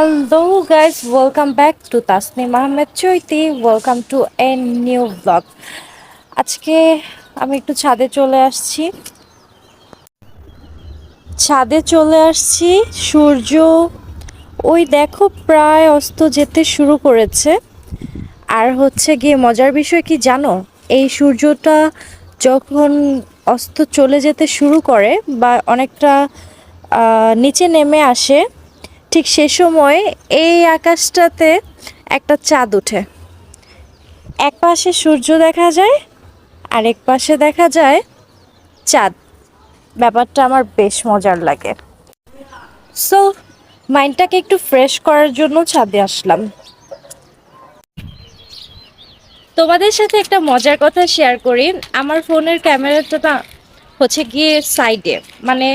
Hello guys, welcome back to Tasneem Ahmed Choiti. Welcome to a new vlog. আজকে আমি একটু ছাদে চলে আসছি। সূর্য ওই দেখো প্রায় অস্ত যেতে শুরু করেছে। আর হচ্ছে গিয়ে মজার বিষয় কি জানো, এই সূর্যটা যখন অস্ত চলে যেতে শুরু করে বা অনেকটা নিচে নেমে আসে, ঠিক সে সময় এই আকাশটাতে একটা চাঁদ ওঠে। এক পাশে সূর্য দেখা যায়, আরেক পাশে দেখা যায় চাঁদ। ব্যাপারটা আমার বেশ মজার লাগে। সো মাইন্ডটাকে একটু ফ্রেশ করার জন্য ছাদে আসলাম। তোমাদের সাথে একটা মজার কথা শেয়ার করি। আমার ফোনের ক্যামেরাটা না হচ্ছে গিয়ে সাইডে, মানে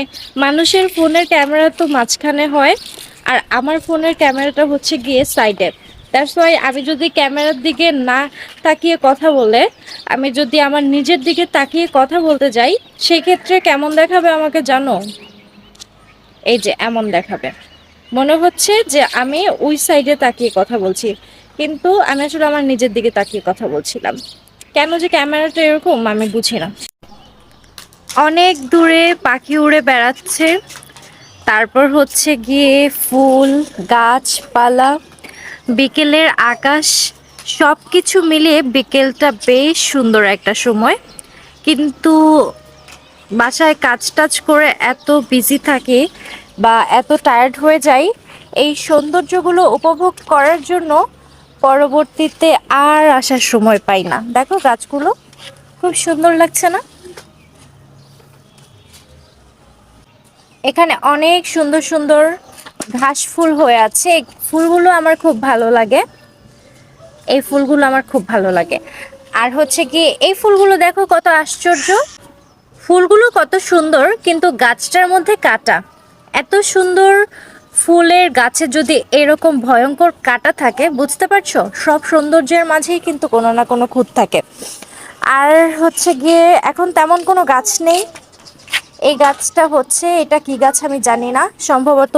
মানুষের ফোনের ক্যামেরা তো মাঝখানে হয়, আর আমার ফোনের ক্যামেরাটা হচ্ছে গিয়ে সাইডে। দ্যাটস ওয়াই আমি যদি ক্যামেরার দিকে না তাকিয়ে কথা বলে, আমি যদি আমার নিজের দিকে তাকিয়ে কথা বলতে যাই, সেই ক্ষেত্রে কেমন দেখাবে আমাকে জানো? এই যে এমন দেখাবে, মনে হচ্ছে যে আমি ওই সাইডে তাকিয়ে কথা বলছি, কিন্তু আমি আসলে আমার নিজের দিকে তাকিয়ে কথা বলছিলাম। কেন যে ক্যামেরাটা এরকম আমি বুঝি না। অনেক দূরে পাখি উড়ে বেড়াচ্ছে, তারপর হচ্ছে গিয়ে ফুল, গাছপালা, বিকেলের আকাশ, সব কিছু মিলিয়ে বিকেলটা বেশ সুন্দর একটা সময়। কিন্তু বাসায় কাজ টাজ করে এত বিজি থাকি বা এত টায়ার্ড হয়ে যাই, এই সৌন্দর্যগুলো উপভোগ করার জন্য পরবর্তীতে আর আসার সময় পাই না। দেখো গাছগুলো খুব সুন্দর লাগছে না? এখানে অনেক সুন্দর সুন্দর ঘাস ফুল হয়ে আছে। এই ফুলগুলো আমার খুব ভালো লাগে, এই ফুলগুলো আমার খুব ভালো লাগে। আর হচ্ছে কি, এই ফুলগুলো দেখো কত আশ্চর্য, ফুলগুলো কত সুন্দর কিন্তু গাছটার মধ্যে কাটা। এত সুন্দর ফুলের গাছে যদি এরকম ভয়ঙ্কর কাটা থাকে, বুঝতে পারছো সব সৌন্দর্যের মাঝেই কিন্তু কোনো না কোনো খুঁত থাকে। আর হচ্ছে গিয়ে এখন তেমন কোনো গাছ নেই। এই গাছটা হচ্ছে, এটা কি গাছ আমি জানি না, সম্ভবত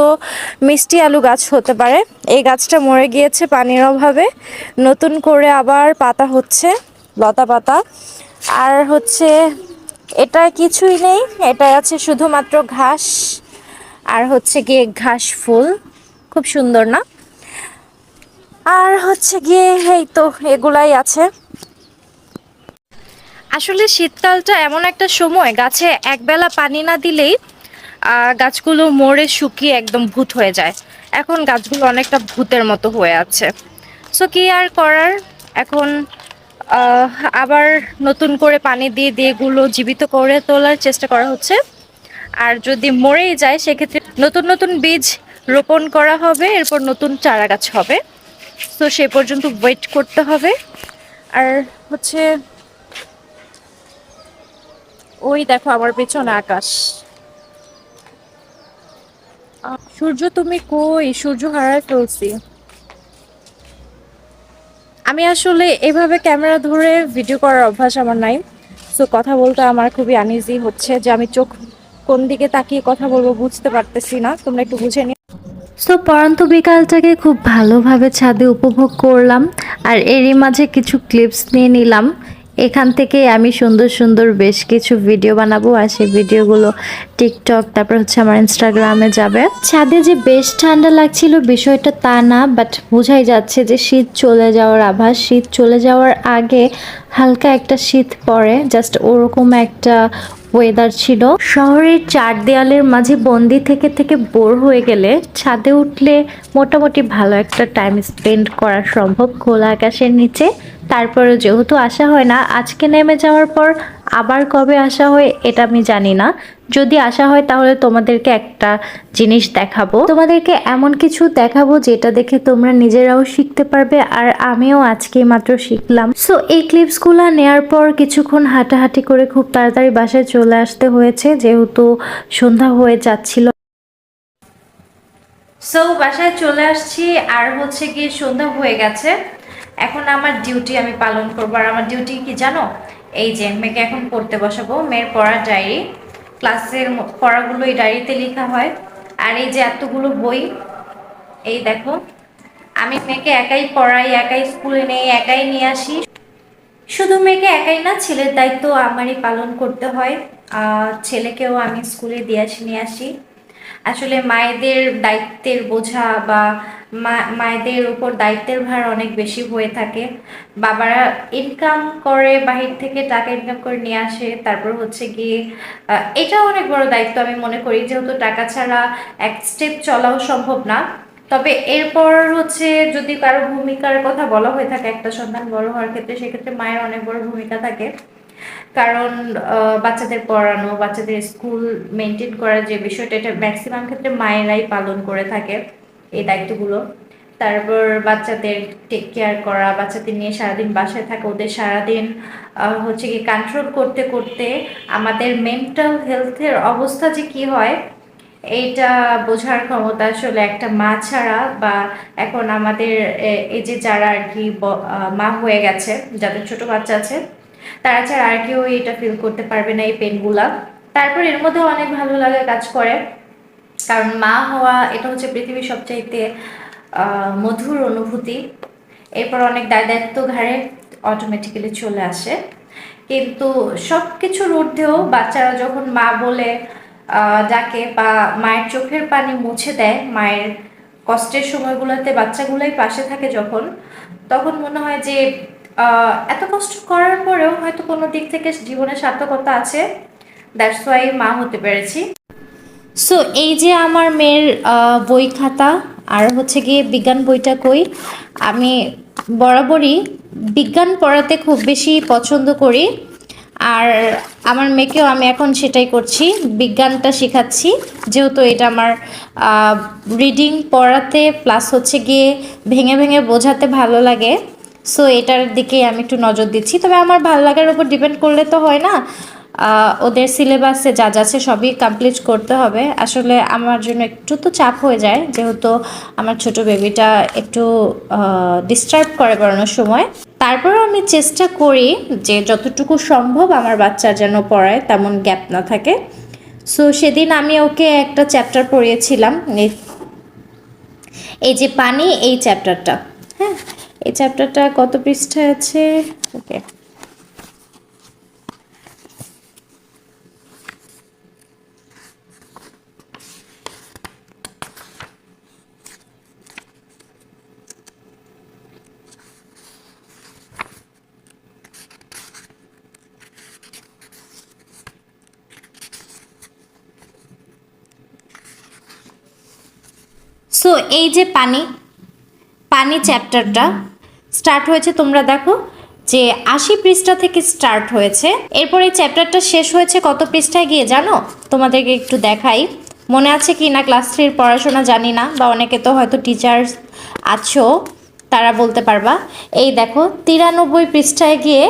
মিষ্টি আলু গাছ হতে পারে। এই গাছটা মরে গিয়েছে পানির অভাবে, নতুন করে আবার পাতা হচ্ছে, লতা পাতা। আর হচ্ছে এটা কিছুই নেই, এটা আছে শুধুমাত্র ঘাস আর হচ্ছে গিয়ে ঘাস ফুল। খুব সুন্দর না? আর হচ্ছে গিয়ে এই তো এগুলাই আছে। আসলে শীতকালটা এমন একটা সময়, গাছে একবেলা পানি না দিলেই গাছগুলো মরে শুকিয়ে একদম ভূত হয়ে যায়। এখন গাছগুলো অনেকটা ভূতের মতো হয়ে আছে। সো কি আর করার, এখন আহ, আবার নতুন করে পানি দিয়ে দিয়ে এগুলো জীবিত করে তোলার চেষ্টা করা হচ্ছে। আর যদি মরেই যায় সেক্ষেত্রে নতুন নতুন বীজ রোপণ করা হবে, এরপর নতুন চারা গাছ হবে। তো সে পর্যন্ত ওয়েট করতে হবে। আর হচ্ছে ওই দেখো আমার পেছনে আকাশ। সূর্য তুমি কই? সূর্য হারায় ফেলছি। আমি আসলে এভাবে ক্যামেরা ধরে ভিডিও করার অভ্যাস আমার নাই। সো কথা বলতে আমার খুবই আনইজি হচ্ছে, যে আমি চোখ কোন দিকে তাকিয়ে কথা বলবো বুঝতে পারতেছি না। তোমরা একটু বুঝে নিও। সো পরন্ত বিকালটাকে খুব ভালোভাবে ছাদে উপভোগ করলাম, আর এরই মাঝে কিছু ক্লিপস নিয়ে নিলাম। এখান থেকে আমি সুন্দর সুন্দর বেশ কিছু ভিডিও বানাবো, আর সেই ভিডিওগুলো টিকটক, তারপর হচ্ছে আমার ইনস্টাগ্রামে যাবে। ছাদে যে বেশ ঠান্ডা লাগছিল বিষয়টা তা না, বাট বোঝাই যাচ্ছে যে শীত চলে যাওয়ার আভাস। শীত চলে যাওয়ার আগে হালকা একটা শীত পড়ে, জাস্ট ওরকম একটা ওয়েদার ছিল। শহরের চার দেয়ালের মাঝে বন্দি থেকে থেকে বোর হয়ে গেলে ছাদে উঠলে মোটামুটি ভালো একটা টাইম স্পেন্ড করা সম্ভব খোলা আকাশের নিচে। তারপরে যেহেতু আসা হয় না, আজকে নেমে যাওয়ার পর আবার কবে আসা হয় এটা আমি জানি না। যদি আসা হয় তাহলে তোমাদেরকে একটা জিনিস দেখাবো, তোমাদেরকে এমন কিছু দেখাবো যেটা দেখে তোমরা নিজেরাও শিখতে পারবে, আর আমিও আজকে মাত্র শিখলাম। সো এই ক্লিপসগুলো নেয়ার পর কিছুক্ষণ হাঁটাহাঁটি করে খুব তাড়াতাড়ি বাসায় চলে আসতে হয়েছে, যেহেতু সন্ধ্যা হয়ে যাচ্ছিল। সো বাসায় চলে আসছি, আর হচ্ছে গিয়ে সন্ধ্যা হয়ে গেছে। এখন আমার ডিউটি আমি পালন করবো। আর আমার ডিউটি কি জানো? এই যে মেয়েকে এখন পড়তে বসাবো, মেয়ের পড়ার ডায়েরি, ক্লাসের পড়াগুলো এই ডায়েরিতে লেখা হয়। আর এই যে এতগুলো বই, এই দেখো, আমি মেয়েকে একাই পড়াই, একাই স্কুলে নেই, একাই নিয়ে আসি। শুধু মেয়েকে একাই না, ছেলের দায়িত্ব আমারই পালন করতে হয়। ছেলেকেও আমি স্কুলে নিয়ে আসি। আসলে মায়েদের দায়িত্বের বোঝা বা মায়েদের উপর দায়িত্বের ভার অনেক বেশি হয়ে থাকে। বাবারা ইনকাম করে, বাহির থেকে টাকা ইনকাম করে নিয়ে আসে, তারপর হচ্ছে গিয়ে এটা অনেক বড় দায়িত্ব আমি মনে করি, যেহেতু টাকা ছাড়া এক স্টেপ চলাও সম্ভব না। তবে এরপর হচ্ছে যদি কারো ভূমিকার কথা বলা হয়ে থাকে একটা সন্তান বড় হওয়ার ক্ষেত্রে, সেক্ষেত্রে মায়ের অনেক বড় ভূমিকা থাকে। কারণ বাচ্চাদের পড়ানো, বাচ্চাদের স্কুল মেনটেন করার যে বিষয়টা, এটা ম্যাক্সিমাম ক্ষেত্রে মায়েরাই পালন করে থাকে এই দায়িত্বগুলো। তারপর বাচ্চাদের টেক কেয়ার করা, বাচ্চাদের নিয়ে সারাদিন বাসায় থাকা, ওদের সারাদিন হচ্ছে কি কন্ট্রোল করতে করতে আমাদের মেন্টাল হেলথের অবস্থা যে কি হয়, এইটা বোঝার ক্ষমতা আসলে একটা মা ছাড়া, বা এখন আমাদের এই যে যারা আর কি মা হয়ে গেছে, যাদের ছোট বাচ্চা আছে, তারা ছাড়া আর কেউ এটা ফিল করতে পারবে না এই পেনগুলা। তারপর এর মধ্যে অনেক ভালো লাগা কাজ করে, কারণ মা হওয়া এটা হচ্ছে পৃথিবীর সবচাইতে মধুর অনুভূতি। এরপর অনেক দায় দায়িত্ব ঘাড়ে অটোমেটিক্যালি চলে আসে। কিন্তু সব কিছুর ঊর্ধ্বেও বাচ্চারা যখন মা বলে ডাকে, বা মায়ের চোখের পানি মুছে দেয়, মায়ের কষ্টের সময়গুলোতে বাচ্চাগুলোই পাশে থাকে যখন, তখন মনে হয় যে এত কষ্ট করার পরেও হয়তো কোনো দিক থেকে জীবনে সার্থকতা আছে। দ্যাটস ওয়াই মা হতে পেরেছি। সো এই যে আমার মেয়ের বই খাতা আর হচ্ছে গিয়ে বিজ্ঞান বইটা কই, আমি বরাবরই বিজ্ঞান পড়াতে খুব বেশি পছন্দ করি। আর আমার মেয়েকেও আমি এখন সেটাই করছি, বিজ্ঞানটা শেখাচ্ছি, যেহেতু এটা আমার রিডিং পড়াতে প্লাস হচ্ছে গিয়ে ভেঙে ভেঙে বোঝাতে ভালো লাগে। সো এটার দিকে আমি একটু নজর দিচ্ছি। তবে আমার ভালো লাগার উপর ডিপেন্ড করলে তো হয় না, ওদের সিলেবাসে যা যাচ্ছে সবই কমপ্লিট করতে হবে। আসলে আমার জন্য একটু তো চাপ হয়ে যায়, যেহেতু আমার ছোট বেবিটা একটু ডিস্টার্ব করে পড়ানোর সময়। তারপরেও আমি চেষ্টা করি যে যতটুকু সম্ভব আমার বাচ্চার যেন পড়ায় তেমন গ্যাপ না থাকে। সো সেদিন আমি ওকে একটা চ্যাপ্টার পড়িয়েছিলাম, এই যে পানি, এই চ্যাপ্টারটা। হ্যাঁ, এই চ্যাপ্টারটা কত পৃষ্ঠায় আছে? ওকে, সো এই যে পানি, পানি চ্যাপ্টারটা স্টার্ট হয়েছে, তোমরা দেখো যে ৮০ পৃষ্ঠা থেকে স্টার্ট হয়েছে। এরপর এই চ্যাপ্টারটা শেষ হয়েছে কত পৃষ্ঠায় গিয়ে জানো? তোমাদেরকে একটু দেখাই, মনে আছে কি না ক্লাস 3 পড়াশোনা জানি না, বা অনেকে তো হয়তো টিচার্স আছো, তারা বলতে পারবা। এই দেখো 93 পৃষ্ঠায় গিয়ে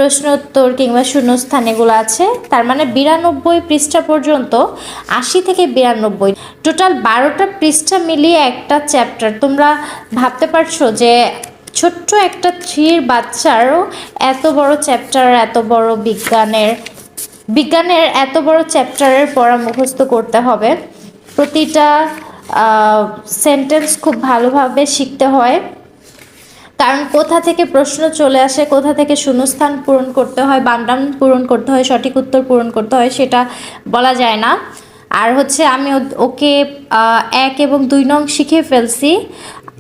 প্রশ্ন উত্তর কিংবা শূন্যস্থান এগুলো আছে। তার মানে 92 পৃষ্ঠা পর্যন্ত, ৮০ থেকে 92, টোটাল 12টা পৃষ্ঠা মিলিয়ে একটা চ্যাপ্টার। তোমরা ভাবতে পারছো যে ছোট্ট একটা 3 বাচ্চারও এত বড় চ্যাপ্টার, এত বড় বিজ্ঞানের এত বড় চ্যাপ্টারের পড়া মুখস্থ করতে হবে। প্রতিটা সেন্টেন্স খুব ভালোভাবে শিখতে হয়, কারণ কোথা থেকে প্রশ্ন চলে আসে, কোথা থেকে শূন্যস্থান পূরণ করতে হয়, বানান পূরণ করতে হয়, সঠিক উত্তর পূরণ করতে হয়, সেটা বলা যায় না। আর হচ্ছে আমি ওকে 1 এবং 2 নং শিখে ফেলছি,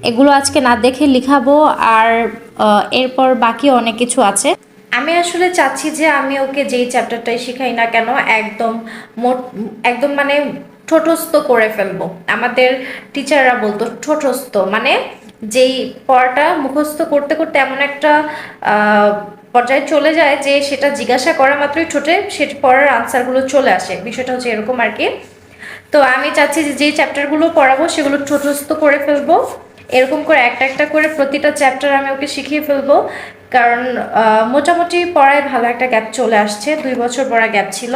এগুলো আজকে না দেখে লিখাবো। আর এরপর বাকি অনেক কিছু আছে। আমি আসলে চাচ্ছি যে আমি ওকে যেই চ্যাপ্টারটাই শিখাই না কেন, একদম একদম মানে ঠোঁটস্থ করে ফেলবো। আমাদের টিচাররা বলতো ঠোঁটস্থ মানে যেই পড়াটা মুখস্থ করতে করতে এমন একটা পর্যায়ে চলে যায় যে সেটা জিজ্ঞাসা করা মাত্রই ঠোঁটে সে পড়ার আনসারগুলো চলে আসে, বিষয়টা হচ্ছে এরকম আর কি। তো আমি চাচ্ছি যে যেই চ্যাপ্টারগুলো পড়াবো সেগুলো ঠোঁটস্থ করে ফেলবো, এরকম করে একটা একটা করে প্রতিটা চ্যাপ্টার আমি ওকে শিখিয়ে ফেলবো। কারণ মোটামুটি পড়ায় ভালো একটা গ্যাপ চলে আসছে, 2 বছর পড়া গ্যাপ ছিল,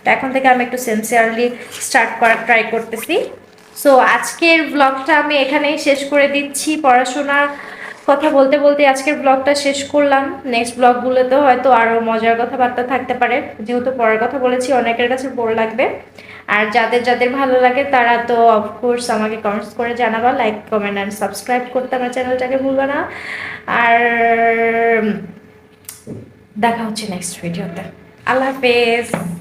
তো এখন থেকে আমি একটু সিনসিয়ারলি স্টার্ট করার ট্রাই করতেছি। সো আজকের ব্লগটা আমি এখানেই শেষ করে দিচ্ছি। পড়াশোনার কথা বলতে বলতে আজকের ব্লগটা শেষ করলাম। নেক্সট ব্লগগুলোতেও হয়তো আরও মজার কথাবার্তা থাকতে পারে, যেহেতু পড়ার কথা বলেছি অনেকের কাছে বোর লাগবে। আর যাদের যাদের ভালো লাগে তারা তো অফকোর্স আমাকে কমেন্টস করে জানাবা, লাইক কমেন্ট অ্যান্ড সাবস্ক্রাইব করতে আমার চ্যানেলটাকে ভুলবে না। আর দেখা হচ্ছে নেক্সট ভিডিওতে। আল্লাহ হাফেজ।